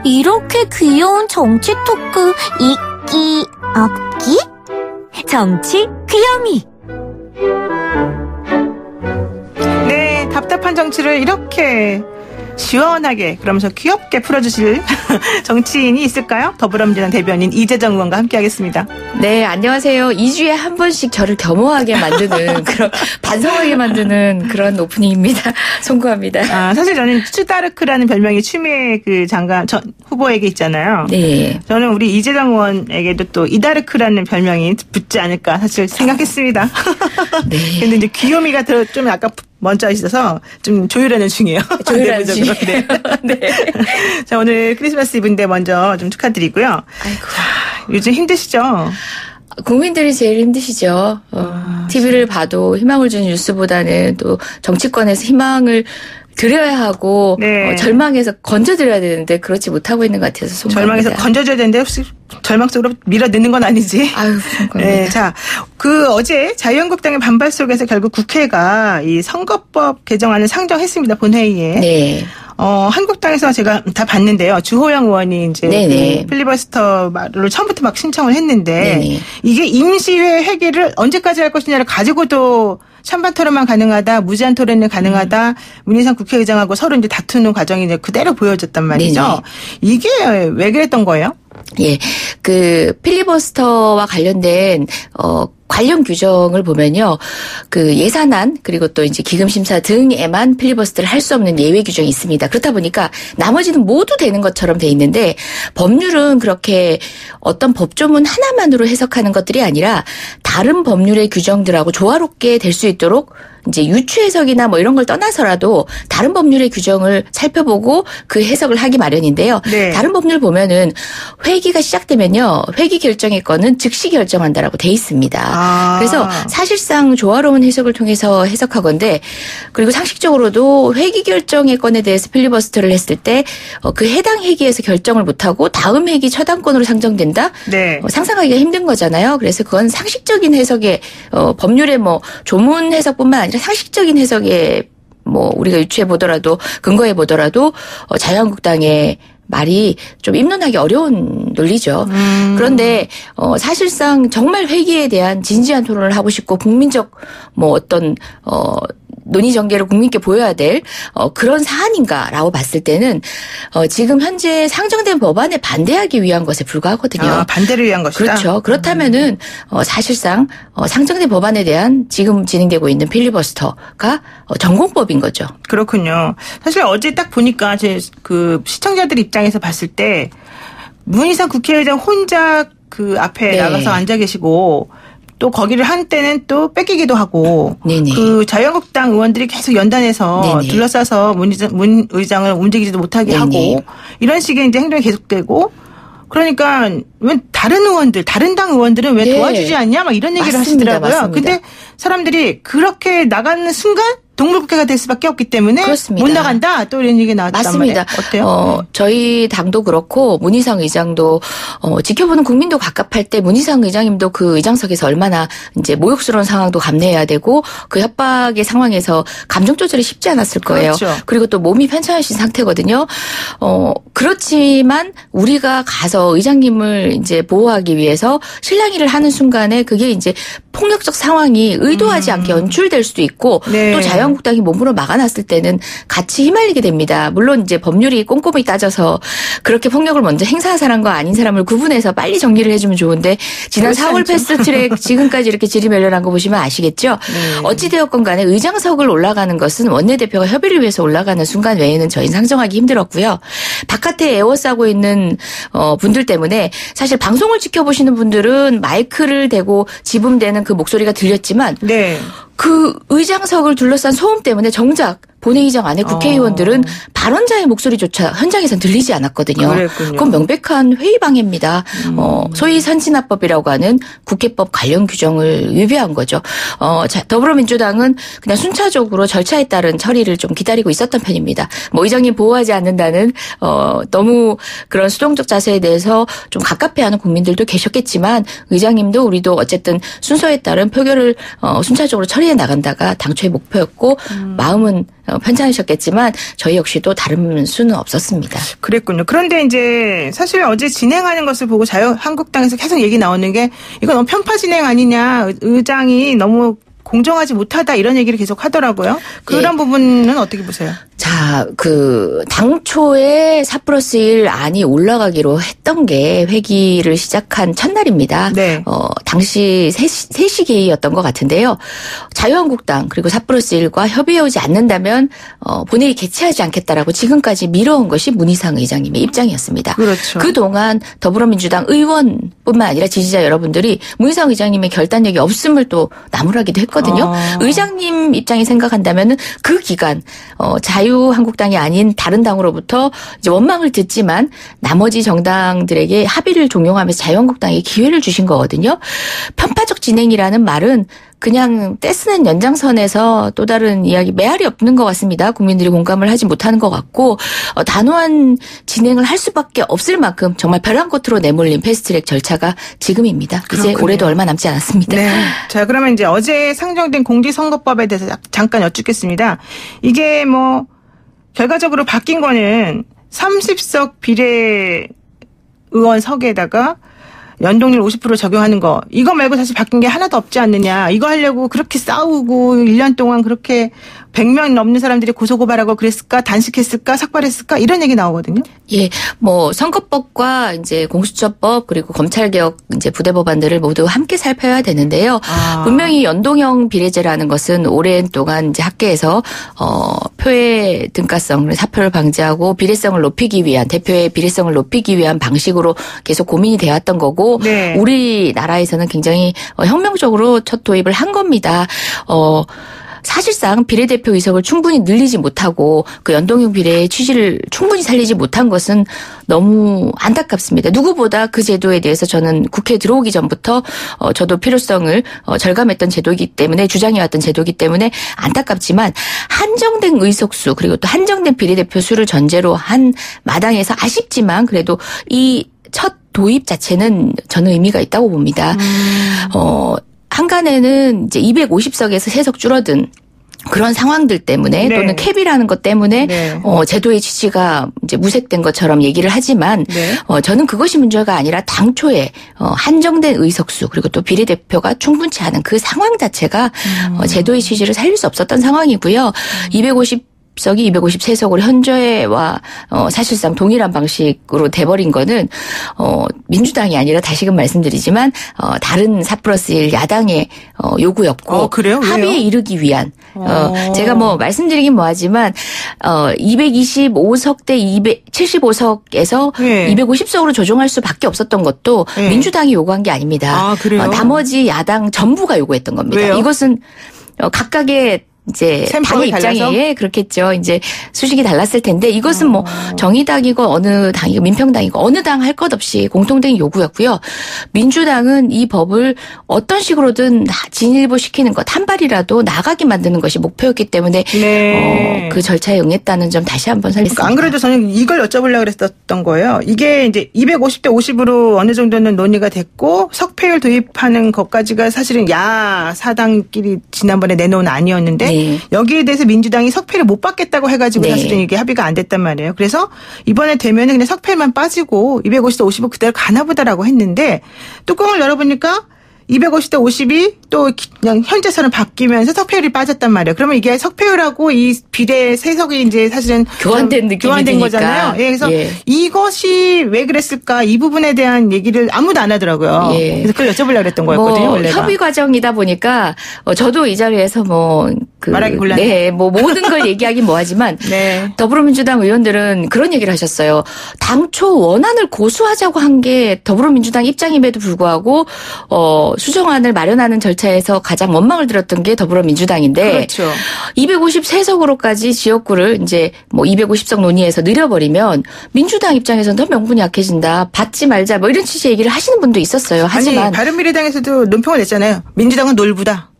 이렇게 귀여운 정치 토크 있기 없기? 정치 귀요미. 네, 답답한 정치를 이렇게 시원하게 그러면서 귀엽게 풀어주실 정치인이 있을까요? 더불어민주당 대변인 이재정 의원과 함께하겠습니다. 네, 안녕하세요. 2주에 한 번씩 저를 겸허하게 만드는 그런 반성하게 만드는 그런 오프닝입니다. 송구합니다. 사실 저는 쭈다르크라는 별명이 추미애 그 장관 전 후보에게 있잖아요. 네. 저는 우리 이재정 의원에게도 또 이다르크라는 별명이 붙지 않을까 사실 생각했습니다. 네. 근데 이제 귀요미가 좀 아까 먼저 있어서 좀 조율하는 중이에요. 조율하는 중이에요. 네. 네. 자, 오늘 크리스마스 이브인데 먼저 좀 축하드리고요. 아이고. 자, 요즘 힘드시죠? 국민들이 제일 힘드시죠. TV를 봐도 희망을 주는 뉴스보다는 또 정치권에서 희망을 드려야 하고 네. 절망에서 건져드려야 되는데 그렇지 못하고 있는 것 같아서 송구합니다. 절망에서 건져줘야 되는데 혹시 절망 속으로 밀어넣는 건 아니지? 아유, 송구합니다. 네, 자, 어제 자유한국당의 반발 속에서 결국 국회가 이 선거법 개정안을 상정했습니다. 본회의에. 네. 한국당에서 제가 다 봤는데요. 주호영 의원이 이제 네네. 필리버스터를 처음부터 막 신청을 했는데 네네. 이게 임시회 회기를 언제까지 할 것이냐를 가지고도 찬반 토론만 가능하다, 무제한 토론이 가능하다, 문희상 국회의장하고 서로 이제 다투는 과정이 이제 그대로 보여졌단 말이죠. 네네. 이게 왜 그랬던 거예요? 예, 그 필리버스터와 관련된 관련 규정을 보면요, 그 예산안 그리고 또 이제 기금심사 등에만 필리버스터를 할 수 없는 예외 규정이 있습니다. 그렇다 보니까 나머지는 모두 되는 것처럼 돼 있는데 법률은 그렇게 어떤 법조문 하나만으로 해석하는 것들이 아니라 다른 법률의 규정들하고 조화롭게 될 수 있도록 이제 유추 해석이나 뭐 이런 걸 떠나서라도 다른 법률의 규정을 살펴보고 그 해석을 하기 마련인데요. 네. 다른 법률 보면은 회기가 시작되면요, 회기 결정의 건은 즉시 결정한다라고 돼 있습니다. 그래서 사실상 조화로운 해석을 통해서 해석하건데, 그리고 상식적으로도 회기 결정의 건에 대해서 필리버스터를 했을 때 그 해당 회기에서 결정을 못하고 다음 회기 처단권으로 상정된다. 네. 상상하기가 힘든 거잖아요. 그래서 그건 상식적인 해석의 법률의 뭐 조문 해석뿐만 아니라 상식적인 해석에 뭐 우리가 유추해 보더라도 근거해 보더라도 자유한국당의 말이 좀 입론하기 어려운 논리죠. 그런데 사실상 정말 회기에 대한 진지한 토론을 하고 싶고 국민적 뭐 어떤 논의 전개를 국민께 보여야 될 그런 사안인가라고 봤을 때는 지금 현재 상정된 법안에 반대하기 위한 것에 불과하거든요. 반대를 위한 것이다. 그렇죠. 그렇다면은 사실상 상정된 법안에 대한 지금 진행되고 있는 필리버스터가 전공법인 거죠. 그렇군요. 사실 어제 딱 보니까 제 그 시청자들 입장에서 봤을 때 문희상 국회의장 혼자 그 앞에 네. 나가서 앉아 계시고 또 거기를 한때는 또 뺏기기도 하고 네네. 그 자유한국당 의원들이 계속 연단해서 네네. 둘러싸서 문 의장을 움직이지도 못하게 네네. 하고 이런 식의 이제 행동이 계속되고 그러니까 왜 다른 당 의원들은 왜 네. 도와주지 않냐 막 이런 얘기를 맞습니다. 하시더라고요. 맞습니다. 근데 사람들이 그렇게 나가는 순간 동물국회가 될 수밖에 없기 때문에 그렇습니다. 못 나간다 또 이런 얘기 나왔단 맞습니다. 말이에요. 어때요? 저희 당도 그렇고 문희상 의장도 지켜보는 국민도 갑갑할 때 문희상 의장님도 그 의장석에서 얼마나 이제 모욕스러운 상황도 감내해야 되고 그 협박의 상황에서 감정 조절이 쉽지 않았을 거예요. 그렇죠. 그리고 또 몸이 편찮으신 상태거든요. 그렇지만 우리가 가서 의장님을 이제 보호하기 위해서 실랑이를 하는 순간에 그게 이제 폭력적 상황이 의도하지 않게 연출될 수도 있고 네. 또 자유한국당이 몸으로 막아놨을 때는 같이 휘말리게 됩니다. 물론 이제 법률이 꼼꼼히 따져서 그렇게 폭력을 먼저 행사한 사람과 아닌 사람을 구분해서 빨리 정리를 해주면 좋은데 지난 4월 패스트트랙 지금까지 이렇게 지리멸렬한 거 보시면 아시겠죠? 어찌되었건 간에 의장석을 올라가는 것은 원내대표가 협의를 위해서 올라가는 순간 외에는 저희는 상정하기 힘들었고요. 바깥에 에워싸고 있는 분들 때문에 사실 방송을 지켜보시는 분들은 마이크를 대고 지붕대는 그 목소리가 들렸지만 네. 그 의장석을 둘러싼 소음 때문에 정작 본회의장 안에 국회의원들은 발언자의 목소리조차 현장에선 들리지 않았거든요. 그랬군요. 그건 명백한 회의방해입니다. 소위 선진화법이라고 하는 국회법 관련 규정을 위배한 거죠. 더불어민주당은 그냥 순차적으로 절차에 따른 처리를 좀 기다리고 있었던 편입니다. 뭐 의장님 보호하지 않는다는 너무 그런 수동적 자세에 대해서 좀 갑갑해하는 국민들도 계셨겠지만 의장님도 우리도 어쨌든 순서에 따른 표결을 순차적으로 처리해 나간다가 당초의 목표였고 마음은 편찮으셨겠지만 저희 역시도 다른 수는 없었습니다. 그랬군요. 그런데 이제 사실 어제 진행하는 것을 보고 자유한국당에서 계속 얘기 나오는 게 이건 너무 편파 진행 아니냐. 의장이 너무 공정하지 못하다 이런 얘기를 계속 하더라고요. 그런 부분은 어떻게 보세요? 자, 당초에 4+1 안이 올라가기로 했던 게 회기를 시작한 첫날입니다. 네. 당시 3시 개의였던 것 같은데요. 자유한국당 그리고 4+1과 협의해오지 않는다면 본회의 개최하지 않겠다라고 지금까지 미뤄온 것이 문희상 의장님의 입장이었습니다. 그렇죠. 그동안 더불어민주당 의원뿐만 아니라 지지자 여러분들이 문희상 의장님의 결단력이 없음을 또 나무라기도 했거든요. 의장님 입장이 생각한다면은 그 기간 자유한국당이 아닌 다른 당으로부터 이제 원망을 듣지만 나머지 정당들에게 합의를 종용하면서 자유한국당에 기회를 주신 거거든요. 편파적 진행이라는 말은 그냥 떼쓰는 연장선에서 또 다른 이야기 메아리 없는 것 같습니다. 국민들이 공감을 하지 못하는 것 같고 단호한 진행을 할 수밖에 없을 만큼 정말 벼랑 끝으로 내몰린 패스트트랙 절차가 지금입니다. 그렇군요. 이제 올해도 얼마 남지 않았습니다. 네. 자, 그러면 이제 어제 상정된 공직선거법에 대해서 잠깐 여쭙겠습니다. 이게 결과적으로 바뀐 거는 30석 비례의원석에다가 연동률 50% 적용하는 거. 이거 말고 사실 바뀐 게 하나도 없지 않느냐. 이거 하려고 그렇게 싸우고 1년 동안 그렇게 100명 넘는 사람들이 고소고발하고 그랬을까? 단식했을까? 삭발했을까? 이런 얘기 나오거든요. 예, 선거법과 이제 공수처법 그리고 검찰개혁 이제 부대 법안들을 모두 함께 살펴야 되는데요. 분명히 연동형 비례제라는 것은 오랜 동안 이제 학계에서 표의 등가성, 사표를 방지하고 비례성을 높이기 위한 대표의 비례성을 높이기 위한 방식으로 계속 고민이 되었던 거고 네. 우리나라에서는 굉장히 혁명적으로 첫 도입을 한 겁니다. 사실상 비례대표 의석을 충분히 늘리지 못하고 그 연동형 비례의 취지를 충분히 살리지 못한 것은 너무 안타깝습니다. 누구보다 그 제도에 대해서 저는 국회에 들어오기 전부터 저도 필요성을 절감했던 제도이기 때문에 주장해왔던 제도이기 때문에 안타깝지만 한정된 의석수 그리고 또 한정된 비례대표 수를 전제로 한 마당에서 아쉽지만 그래도 이 첫 도입 자체는 저는 의미가 있다고 봅니다. 한간에는 이제 250석에서 3석 줄어든 그런 상황들 때문에 네. 또는 캡이라는 것 때문에 네. 제도의 취지가 이제 무색된 것처럼 얘기를 하지만 네. 저는 그것이 문제가 아니라 당초에 한정된 의석수 그리고 또 비례대표가 충분치 않은 그 상황 자체가 제도의 취지를 살릴 수 없었던 상황이고요. 250석이 253석으로 현저해와 사실상 동일한 방식으로 돼버린 거는 민주당이 아니라 다시금 말씀드리지만 다른 4+1 야당의 요구였고 그래요? 왜요? 합의에 이르기 위한 제가 말씀드리긴 뭐하지만 225석 대 275석에서 네. 250석으로 조정할 수밖에 없었던 것도 네. 민주당이 요구한 게 아닙니다. 그래요? 나머지 야당 전부가 요구했던 겁니다. 왜요? 이것은 각각의 이제 당의 입장에 그렇겠죠. 이제 수식이 달랐을 텐데 이것은 정의당이고 어느 당이고 민평당이고 어느 당 할 것 없이 공통된 요구였고요. 민주당은 이 법을 어떤 식으로든 진일보시키는 것 한 발이라도 나가게 만드는 것이 목표였기 때문에 네. 그 절차에 응했다는 점 다시 한번 살렸습니다. 안 그래도 저는 이걸 여쭤보려고 그랬었던 거예요. 이게 이제 250대 50으로 어느 정도는 논의가 됐고 석패율 도입하는 것까지가 사실은 야사당끼리 지난번에 내놓은 안이었는데 네. 여기에 대해서 민주당이 석패를 못 받겠다고 해가지고 네. 사실은 이게 합의가 안 됐단 말이에요. 그래서 이번에 되면은 그냥 석패만 빠지고 250대 50은 그대로 가나보다라고 했는데 뚜껑을 열어보니까 250대 50이 또 그냥 현재처럼 바뀌면서 석패율이 빠졌단 말이에요. 그러면 이게 석패율하고 이 비례 세석이 이제 사실은 교환된 느낌이 교환된 드니까. 거잖아요. 예, 그래서 예. 이것이 왜 그랬을까 이 부분에 대한 얘기를 아무도 안 하더라고요. 예. 그래서 그걸 여쭤보려고 그랬던 거였거든요. 원래가. 협의 과정이다 보니까 저도 이 자리에서 말하기 곤란해. 네, 모든 걸 얘기하긴 뭐하지만 네. 더불어민주당 의원들은 그런 얘기를 하셨어요. 당초 원안을 고수하자고 한 게 더불어민주당 입장임에도 불구하고 수정안을 마련하는 절차에서 가장 원망을 들었던 게 더불어민주당인데 그렇죠. 253석으로까지 지역구를 이제 250석 논의에서 늘려버리면 민주당 입장에서는 더 명분이 약해진다. 받지 말자. 이런 취지의 얘기를 하시는 분도 있었어요. 하지만 아니 바른미래당에서도 논평을 냈잖아요. 민주당은 놀부다.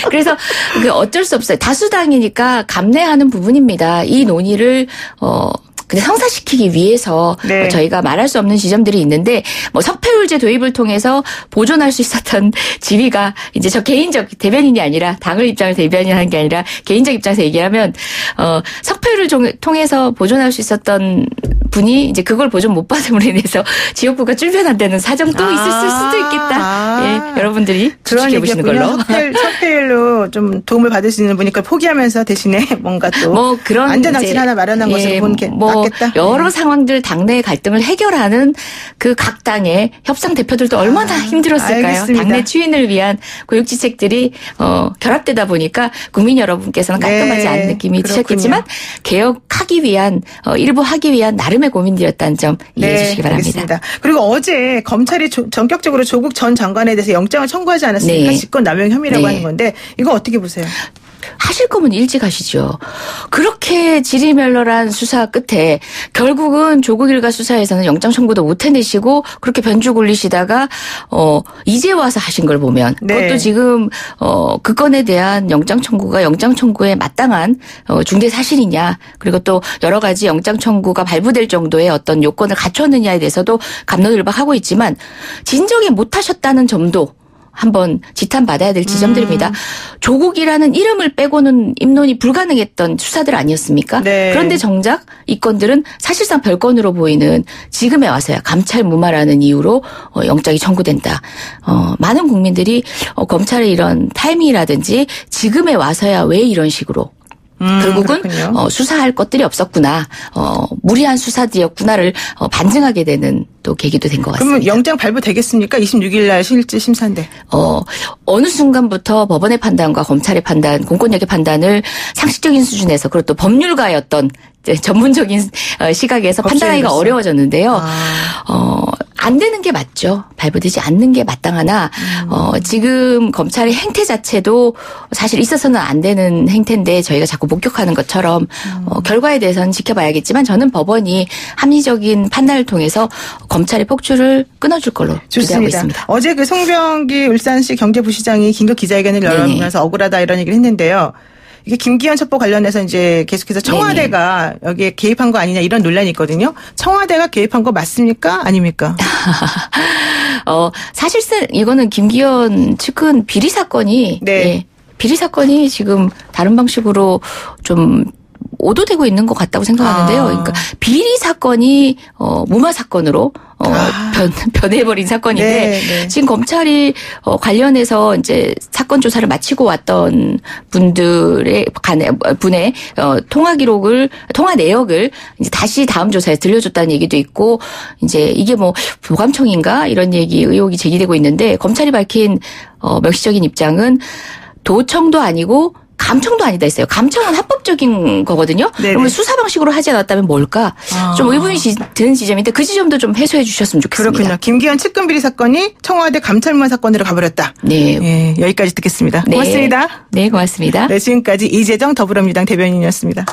그래서 어쩔 수 없어요. 다수당이니까 감내하는 부분입니다. 이 논의를 근데 성사시키기 위해서 네. 저희가 말할 수 없는 지점들이 있는데 뭐 석패율제 도입을 통해서 보존할 수 있었던 지위가 이제 저 개인적 대변인이 아니라 당을 입장을 대변인하는 게 아니라 개인적 입장에서 얘기하면 석패율을 통해서 보존할 수 있었던 분이 이제 그걸 보존 못 받음으로 인해서 지역구가 줄변한다는 사정도 있을 수도 있겠다. 예, 여러분들이 추측해 보시는 걸로. 석패율로 좀 도움을 받을 수 있는 분이니까 포기하면서 대신에 뭔가 또 뭐 그런 안전장치를 하나 마련한 것으로 보는 게 낫겠다. 여러 상황들 당내 갈등을 해결하는 그 각 당의 협상 대표들도 얼마나 힘들었을까요? 알겠습니다. 당내 추인을 위한 고육지책들이 결합되다 보니까 국민 여러분께서는 깔끔하지 네, 않은 느낌이 그렇군요. 드셨겠지만 개혁하기 위한 일부 하기 위한 나름의 고민들이었다는 점 이해해 주시기 바랍니다. 알겠습니다. 그리고 어제 검찰이 전격적으로 조국 전 장관에 대해서 영장을 청구하지 않았습니까? 네. 직권남용 혐의라고 네. 하는 건데 이거 어떻게 보세요? 하실 거면 일찍 하시죠. 그렇게 지리멸렬한 수사 끝에 결국은 조국 일가 수사에서는 영장 청구도 못 해내시고 그렇게 변주 굴리시다가 이제 와서 하신 걸 보면 네. 그것도 지금 그 건에 대한 영장 청구가 영장 청구에 마땅한 중대 사실이냐 그리고 또 여러 가지 영장 청구가 발부될 정도의 어떤 요건을 갖췄느냐에 대해서도 갑론을박하고 있지만 진정에 못 하셨다는 점도 한번 지탄받아야 될 지점들입니다. 조국이라는 이름을 빼고는 입론이 불가능했던 수사들 아니었습니까? 네. 그런데 정작 이 건들은 사실상 별건으로 보이는 지금에 와서야 감찰 무마라는 이유로 영장이 청구된다. 많은 국민들이 검찰의 이런 타이밍이라든지 지금에 와서야 왜 이런 식으로 결국은 수사할 것들이 없었구나. 무리한 수사들이었구나를 반증하게 되는 또 계기도 된 것 같습니다. 그러면 영장 발부되겠습니까? 26일 날 실질 심사인데. 어느 순간부터 법원의 판단과 검찰의 판단, 공권력의 판단을 상식적인 수준에서 그리고 또 법률가의 어떤 전문적인 시각에서 판단하기가 어려워졌는데요. 안 되는 게 맞죠. 발부되지 않는 게 마땅하나 지금 검찰의 행태 자체도 사실 있어서는 안 되는 행태인데 저희가 자꾸 목격하는 것처럼 결과에 대해서는 지켜봐야겠지만 저는 법원이 합리적인 판단을 통해서 검찰의 폭주를 끊어줄 걸로 기대하고 있습니다. 어제 그 송병기 울산시 경제부시장이 긴급 기자회견을 열면서 억울하다 이런 얘기를 했는데요. 이게 김기현 첩보 관련해서 이제 계속해서 청와대가 여기에 개입한 거 아니냐 이런 논란이 있거든요. 청와대가 개입한 거 맞습니까? 아닙니까? 사실상 이거는 김기현 측은 비리 사건이 비리 사건이 지금 다른 방식으로 좀 오도되고 있는 것 같다고 생각하는데요. 그러니까 비리 사건이 무마 사건으로 변해버린 사건인데 지금 검찰이 관련해서 이제 사건 조사를 마치고 왔던 분의 통화 기록을 통화 내역을 이제 다시 다음 조사에 들려줬다는 얘기도 있고 이제 이게 뭐 보감청인가 이런 얘기 의혹이 제기되고 있는데 검찰이 밝힌 명시적인 입장은 도청도 아니고 감청도 아니다 했어요. 감청은 합법적인 거거든요. 그러면 수사 방식으로 하지 않았다면 뭘까? 좀 의문이 드는 지점인데 그 지점도 좀 해소해 주셨으면 좋겠습니다. 그렇군요. 김기현 측근 비리 사건이 청와대 감찰무마 사건으로 가버렸다. 네. 여기까지 듣겠습니다. 고맙습니다. 네, 고맙습니다. 네, 지금까지 이재정 더불어민주당 대변인이었습니다.